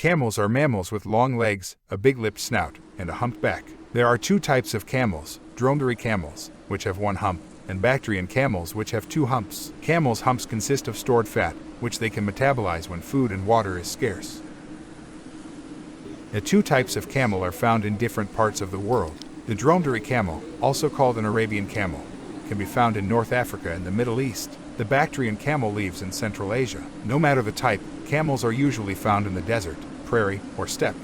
Camels are mammals with long legs, a big-lipped snout, and a humped back. There are two types of camels: dromedary camels, which have one hump, and Bactrian camels, which have two humps. Camels' humps consist of stored fat, which they can metabolize when food and water is scarce. The two types of camel are found in different parts of the world. The dromedary camel, also called an Arabian camel, can be found in North Africa and the Middle East. The Bactrian camel lives in Central Asia. No matter the type, camels are usually found in the desert, prairie, or steppe.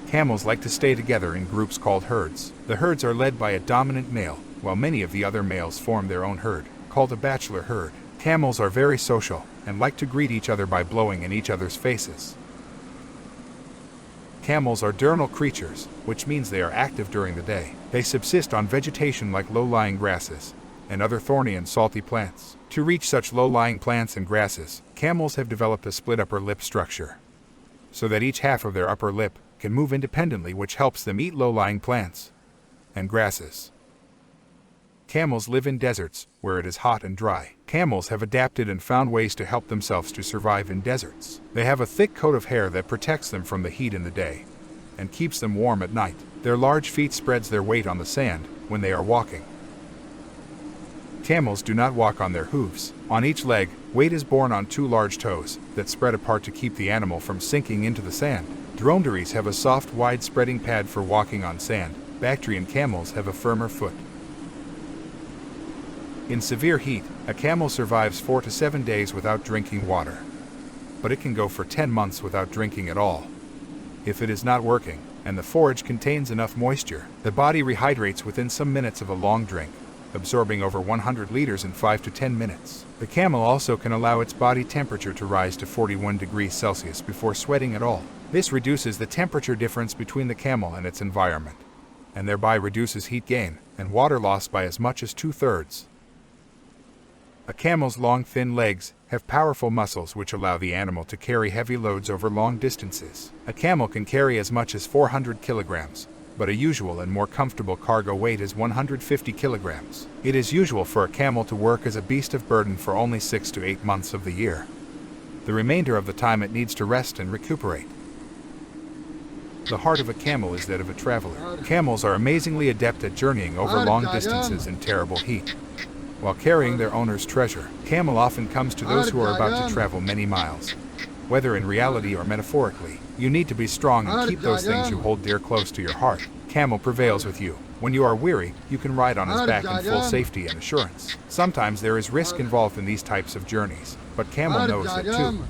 Camels like to stay together in groups called herds. The herds are led by a dominant male, while many of the other males form their own herd, called a bachelor herd. Camels are very social and like to greet each other by blowing in each other's faces. Camels are diurnal creatures, which means they are active during the day. They subsist on vegetation like low-lying grasses and other thorny and salty plants. To reach such low-lying plants and grasses, camels have developed a split upper lip structure, so that each half of their upper lip can move independently, which helps them eat low-lying plants and grasses. Camels live in deserts, where it is hot and dry. Camels have adapted and found ways to help themselves to survive in deserts. They have a thick coat of hair that protects them from the heat in the day and keeps them warm at night. Their large feet spreads their weight on the sand when they are walking. Camels do not walk on their hooves. On each leg, weight is borne on two large toes that spread apart to keep the animal from sinking into the sand. Dromedaries have a soft, wide-spreading pad for walking on sand. Bactrian camels have a firmer foot. In severe heat, a camel survives 4 to 7 days without drinking water, but it can go for 10 months without drinking at all. If it is not working, and the forage contains enough moisture, the body rehydrates within some minutes of a long drink, absorbing over 100 liters in 5 to 10 minutes. The camel also can allow its body temperature to rise to 41 degrees Celsius before sweating at all. This reduces the temperature difference between the camel and its environment, and thereby reduces heat gain and water loss by as much as 2/3. A camel's long, thin legs have powerful muscles which allow the animal to carry heavy loads over long distances. A camel can carry as much as 400 kilograms, but a usual and more comfortable cargo weight is 150 kilograms. It is usual for a camel to work as a beast of burden for only 6 to 8 months of the year. The remainder of the time it needs to rest and recuperate. The heart of a camel is that of a traveler. Camels are amazingly adept at journeying over long distances in terrible heat. While carrying their owner's treasure, camel often comes to those who are about to travel many miles. Whether in reality or metaphorically, you need to be strong and keep those things you hold dear close to your heart. Camel prevails with you. When you are weary, you can ride on his back in full safety and assurance. Sometimes there is risk involved in these types of journeys, but camel knows it too.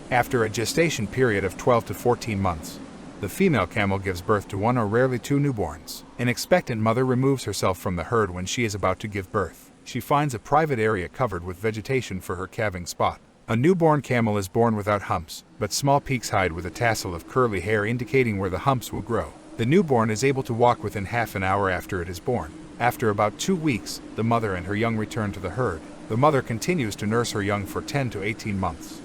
After a gestation period of 12 to 14 months, the female camel gives birth to 1 or rarely 2 newborns. An expectant mother removes herself from the herd when she is about to give birth. She finds a private area covered with vegetation for her calving spot. A newborn camel is born without humps, but small peaks hide with a tassel of curly hair indicating where the humps will grow. The newborn is able to walk within half an hour after it is born. After about 2 weeks, the mother and her young return to the herd. The mother continues to nurse her young for 10 to 18 months.